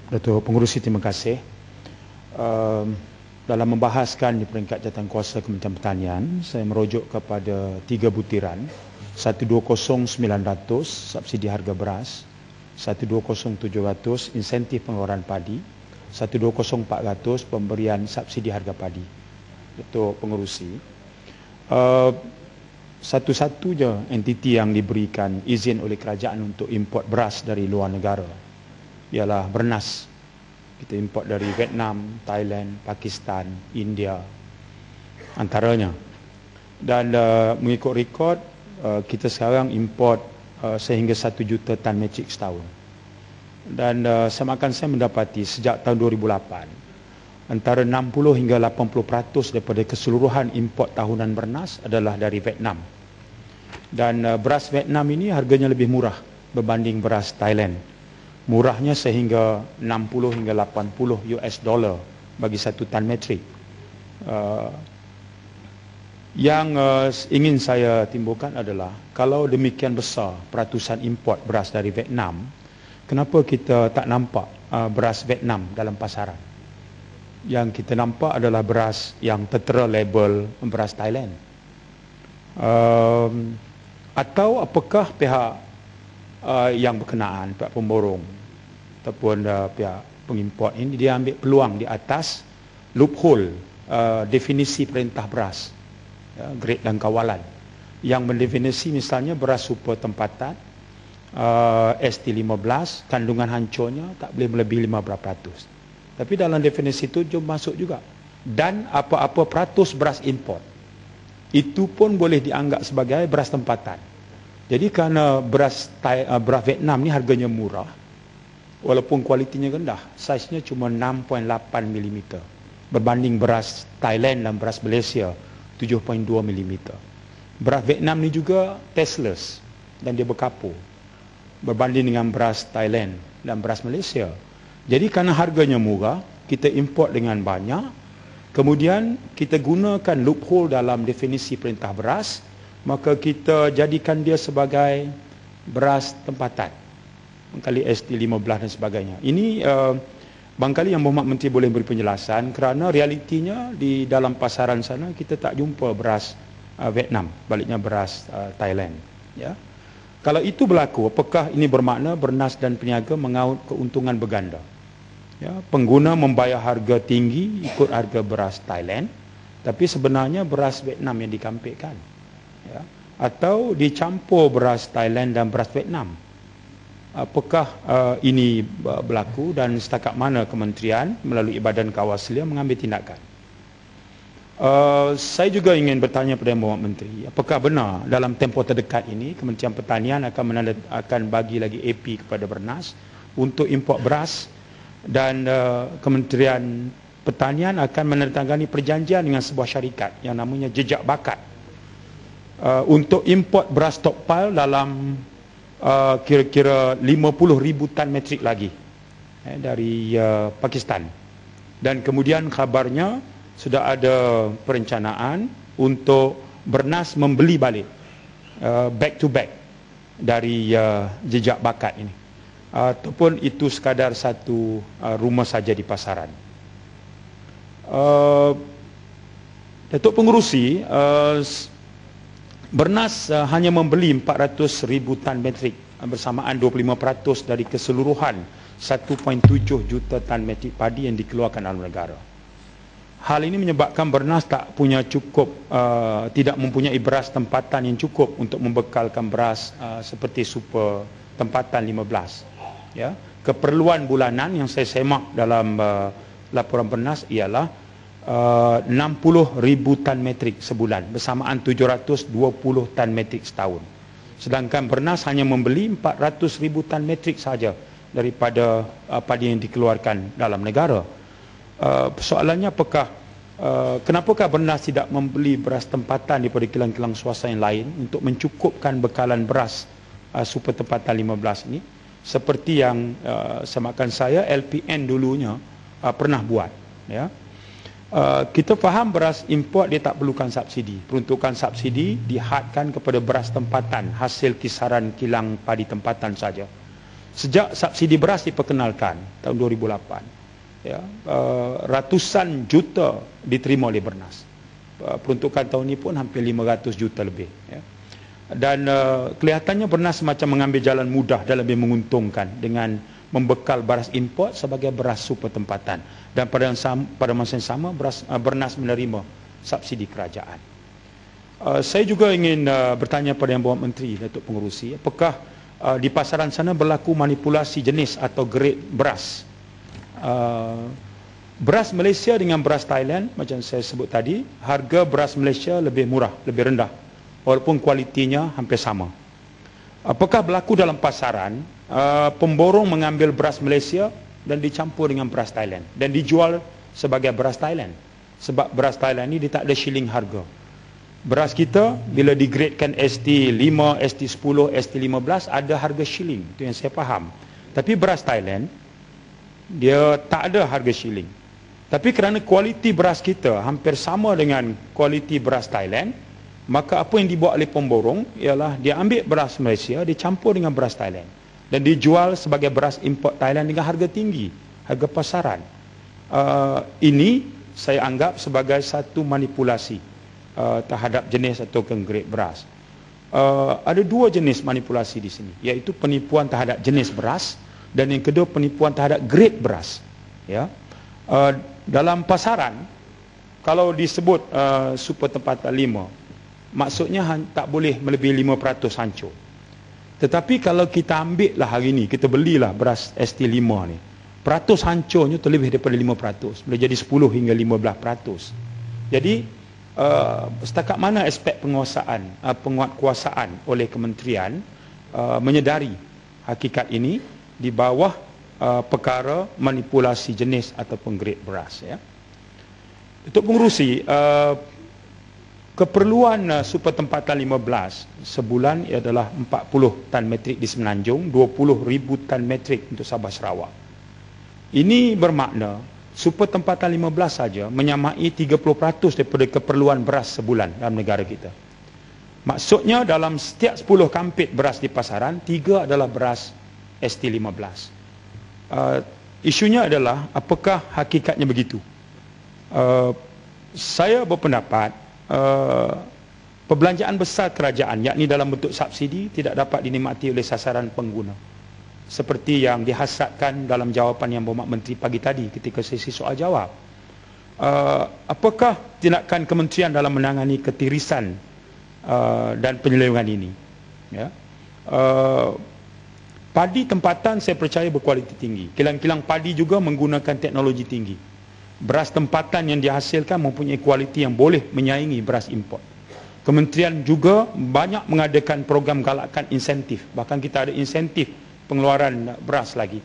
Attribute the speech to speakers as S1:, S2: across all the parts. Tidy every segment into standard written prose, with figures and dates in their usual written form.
S1: Datuk Pengerusi, terima kasih. Dalam membahaskan di peringkat jawatankuasa Kementerian Pertanian, saya merujuk kepada 3 butiran. 120,900 subsidi harga beras, 120,700 insentif pengeluaran padi, 120,400 pemberian subsidi harga padi. Datuk Pengerusi, satu-satunya entiti yang diberikan izin oleh kerajaan untuk import beras dari luar negara ialah Bernas. Kita import dari Vietnam, Thailand, Pakistan, India antaranya. Dan mengikut rekod, kita sekarang import sehingga 1 juta tan metrik setahun. Dan semakan saya mendapati sejak tahun 2008, antara 60 hingga 80% daripada keseluruhan import tahunan Bernas adalah dari Vietnam. Dan beras Vietnam ini harganya lebih murah berbanding beras Thailand. Murahnya sehingga 60 hingga 80 US dollar bagi 1 tan metrik. Yang ingin saya timbulkan adalah, kalau demikian besar peratusan import beras dari Vietnam, kenapa kita tak nampak beras Vietnam dalam pasaran? Yang kita nampak adalah beras yang tertera label beras Thailand. Atau apakah pihak yang berkenaan, pihak pemborong ataupun pihak pengimport ini, dia ambil peluang di atas loophole definisi perintah beras, grade dan kawalan, yang mendefinisi misalnya beras super tempatan ST15, kandungan hancurnya tak boleh melebihi 5%. Tapi dalam definisi itu jom masuk juga, dan apa-apa peratus beras import itu pun boleh dianggap sebagai beras tempatan. Jadi kerana beras Vietnam ni harganya murah, walaupun kualitinya rendah, saiznya cuma 6.8 mm berbanding beras Thailand dan beras Malaysia 7.2 mm. Beras Vietnam ni juga tasteless dan dia berkapur berbanding dengan beras Thailand dan beras Malaysia. Jadi kerana harganya murah, kita import dengan banyak, kemudian kita gunakan loophole dalam definisi perintah beras, maka kita jadikan dia sebagai beras tempatan, barangkali ST15 dan sebagainya. Ini barangkali Yang Berhormat Menteri boleh beri penjelasan, kerana realitinya di dalam pasaran sana kita tak jumpa beras Vietnam, baliknya beras Thailand. Ya. Kalau itu berlaku, apakah ini bermakna Bernas dan peniaga mengaut keuntungan berganda? Ya, pengguna membayar harga tinggi ikut harga beras Thailand, tapi sebenarnya beras Vietnam yang dikampitkan. Ya. Atau dicampur beras Thailand dan beras Vietnam. Apakah ini berlaku dan setakat mana kementerian melalui Badan Kawasan mengambil tindakan? Saya juga ingin bertanya kepada Yang Berhormat Menteri, apakah benar dalam tempoh terdekat ini Kementerian Pertanian akan bagi lagi AP kepada Bernas untuk import beras, dan Kementerian Pertanian akan menandatangani perjanjian dengan sebuah syarikat yang namanya Jejak Bakat untuk import beras stockpile dalam kira-kira 50,000 tan metrik lagi dari Pakistan. Dan kemudian kabarnya sudah ada perencanaan untuk Bernas membeli balik back to back dari Jejak Bakat ini, ataupun itu sekadar satu rumah saja di pasaran. Datuk Pengerusi, Bernas hanya membeli 400,000 tan metrik, bersamaan 25% dari keseluruhan 1.7 juta tan metrik padi yang dikeluarkan dalam negara. Hal ini menyebabkan Bernas tak punya cukup, tidak mempunyai beras tempatan yang cukup untuk membekalkan beras seperti super tempatan 15. Ya. Keperluan bulanan yang saya semak dalam laporan Bernas ialah 60,000 tan metrik sebulan, bersamaan 720 tan metrik setahun. Sedangkan Bernas hanya membeli 400,000 tan metrik saja daripada padi yang dikeluarkan dalam negara. Soalannya, kenapakah Bernas tidak membeli beras tempatan daripada kilang-kilang swasta yang lain untuk mencukupkan bekalan beras super tempatan 15 ini, seperti yang semakan saya LPN dulunya pernah buat. Ya. Kita faham beras import dia tak perlukan subsidi. Peruntukan subsidi dihadkan kepada beras tempatan, hasil kisaran kilang padi tempatan saja. Sejak subsidi beras diperkenalkan tahun 2008, ya, ratusan juta diterima oleh Bernas. Peruntukan tahun ini pun hampir 500 juta lebih, ya. Dan kelihatannya Bernas macam mengambil jalan mudah dan lebih menguntungkan dengan membekal beras import sebagai beras super tempatan, dan pada masa yang sama Bernas menerima subsidi kerajaan. Saya juga ingin bertanya pada Yang Berhormat Menteri, Datuk Pengerusi, apakah di pasaran sana berlaku manipulasi jenis atau grade beras? Beras Malaysia dengan beras Thailand, macam saya sebut tadi, harga beras Malaysia lebih murah, lebih rendah, walaupun kualitinya hampir sama. Apakah berlaku dalam pasaran pemborong mengambil beras Malaysia dan dicampur dengan beras Thailand dan dijual sebagai beras Thailand? Sebab beras Thailand ni dia tak ada shilling harga. Beras kita bila digradekan ST5, ST10, ST15 ada harga shilling, itu yang saya faham. Tapi beras Thailand dia tak ada harga shilling. Tapi kerana kualiti beras kita hampir sama dengan kualiti beras Thailand, maka apa yang dibuat oleh pemborong ialah dia ambil beras Malaysia, dicampur dengan beras Thailand dan dijual sebagai beras import Thailand dengan harga tinggi, harga pasaran. Ini saya anggap sebagai satu manipulasi terhadap jenis atau grade beras. Ada dua jenis manipulasi di sini, iaitu penipuan terhadap jenis beras dan yang kedua penipuan terhadap grade beras. Ya, dalam pasaran kalau disebut super tempatan 5, maksudnya tak boleh melebihi 5% hancur. Tetapi kalau kita ambil lah hari ni, kita belilah beras ST5 ni, peratus hancurnya terlebih daripada 5%, boleh jadi 10 hingga 15%. Jadi setakat mana aspek penguatkuasaan oleh kementerian menyedari hakikat ini di bawah perkara manipulasi jenis ataupun grade beras, ya. Untuk Pengerusi, keperluan super tempatan 15 sebulan adalah 40 tan metrik di Semenanjung, 20,000 tan metrik untuk Sabah Sarawak. Ini bermakna super tempatan 15 saja menyamai 30% daripada keperluan beras sebulan dalam negara kita. Maksudnya dalam setiap 10 kampit beras di pasaran, 3 adalah beras ST15. Isunya adalah apakah hakikatnya begitu? Saya berpendapat perbelanjaan besar kerajaan, yakni dalam bentuk subsidi, tidak dapat dinikmati oleh sasaran pengguna, seperti yang dihasratkan dalam jawapan Yang Berhormat Menteri pagi tadi ketika sesi soal jawab. Apakah tindakan kementerian dalam menangani ketirisan dan penyelewengan ini? Ya. Padi tempatan saya percaya berkualiti tinggi. Kilang-kilang padi juga menggunakan teknologi tinggi. Beras tempatan yang dihasilkan mempunyai kualiti yang boleh menyaingi beras import. Kementerian juga banyak mengadakan program galakan insentif. Bahkan kita ada insentif pengeluaran beras lagi.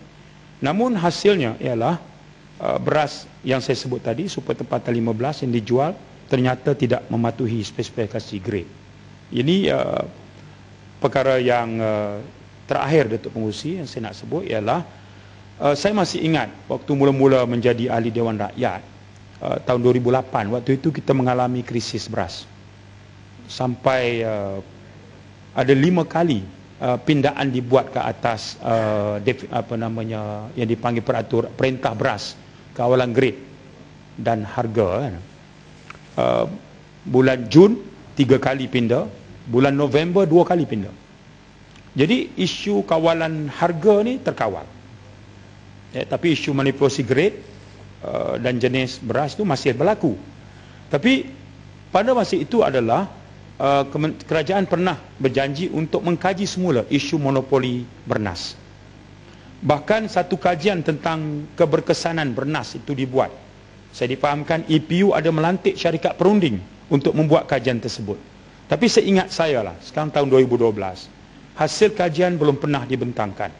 S1: Namun hasilnya ialah beras yang saya sebut tadi, super tempatan 15 yang dijual ternyata tidak mematuhi spesifikasi grade. Ini perkara yang terakhir, Datuk Pengerusi, yang saya nak sebut ialah saya masih ingat waktu mula-mula menjadi ahli Dewan Rakyat tahun 2008, waktu itu kita mengalami krisis beras. Sampai ada 5 kali pindaan dibuat ke atas yang dipanggil perintah beras kawalan grade dan harga, kan? Bulan Jun 3 kali pindah, bulan November 2 kali pindah. Jadi isu kawalan harga ni terkawal, ya, tapi isu manipulasi grade dan jenis beras tu masih berlaku. Tapi pada masa itu adalah kerajaan pernah berjanji untuk mengkaji semula isu monopoli Bernas. Bahkan satu kajian tentang keberkesanan Bernas itu dibuat. Saya difahamkan EPU ada melantik syarikat perunding untuk membuat kajian tersebut. Tapi seingat saya lah, sekarang tahun 2012, hasil kajian belum pernah dibentangkan.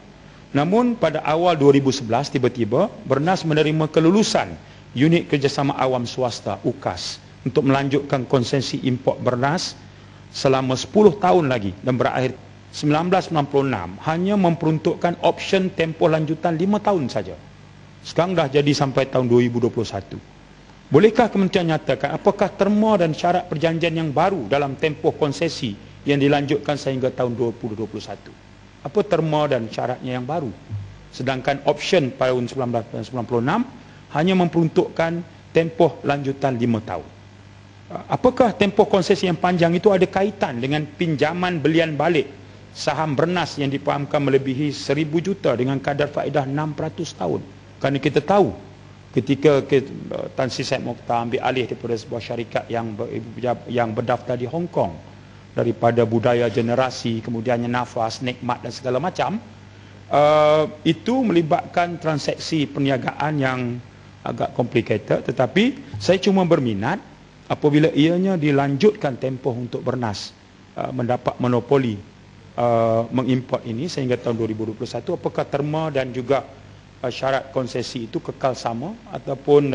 S1: Namun pada awal 2011 tiba-tiba Bernas menerima kelulusan Unit Kerjasama Awam Swasta UKAS untuk melanjutkan konsesi import Bernas selama 10 tahun lagi dan berakhir 1996, hanya memperuntukkan option tempoh lanjutan 5 tahun saja. Sekarang dah jadi sampai tahun 2021. Bolehkah kementerian nyatakan apakah terma dan syarat perjanjian yang baru dalam tempoh konsesi yang dilanjutkan sehingga tahun 2021? apa terma dan syaratnya yang baru. Sedangkan option tahun 1996 hanya memperuntukkan tempoh lanjutan 5 tahun. Apakah tempoh konsesi yang panjang itu ada kaitan dengan pinjaman belian balik saham Bernas yang dipahamkan melebihi 1,000 juta dengan kadar faedah 600 tahun? Kerana kita tahu ketika Tan Sri Said Mokhtar ambil alih daripada sebuah syarikat yang berdaftar di Hong Kong, daripada Budaya Generasi, kemudiannya Nafas, Nikmat dan segala macam, itu melibatkan transaksi perniagaan yang agak complicated. Tetapi saya cuma berminat apabila ianya dilanjutkan tempoh untuk Bernas mendapat monopoli mengimport ini sehingga tahun 2021, apakah terma dan juga syarat konsesi itu kekal sama ataupun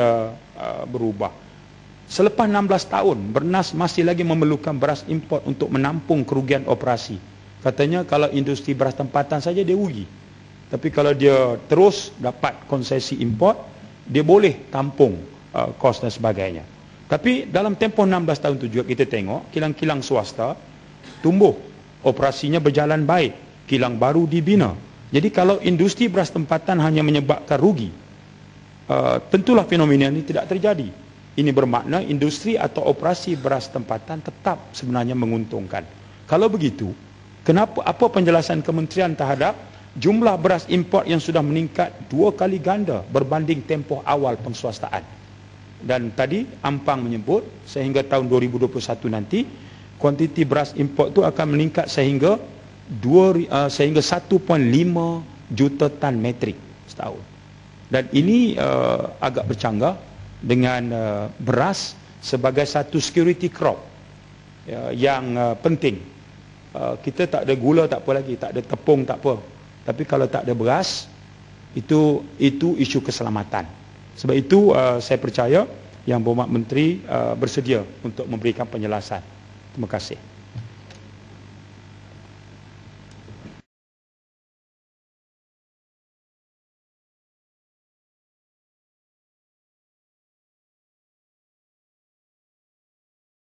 S1: berubah. Selepas 16 tahun, Bernas masih lagi memerlukan beras import untuk menampung kerugian operasi. Katanya kalau industri beras tempatan saja dia rugi. Tapi kalau dia terus dapat konsesi import, dia boleh tampung kos dan sebagainya. Tapi dalam tempoh 16 tahun itu juga kita tengok kilang-kilang swasta tumbuh, operasinya berjalan baik, kilang baru dibina. Jadi kalau industri beras tempatan hanya menyebabkan rugi, tentulah fenomena ini tidak terjadi. Ini bermakna industri atau operasi beras tempatan tetap sebenarnya menguntungkan. Kalau begitu, apa penjelasan kementerian terhadap jumlah beras import yang sudah meningkat 2 kali ganda berbanding tempoh awal penguasaan? Dan tadi Ampang menyebut sehingga tahun 2021 nanti kuantiti beras import itu akan meningkat sehingga 1.5 juta tan metrik setahun. Dan ini agak bercanggah dengan beras sebagai satu security crop yang penting. Kita tak ada gula tak apa lagi, tak ada tepung tak apa. Tapi kalau tak ada beras, itu isu keselamatan. Sebab itu saya percaya Yang Berhormat Menteri bersedia untuk memberikan penjelasan. Terima kasih.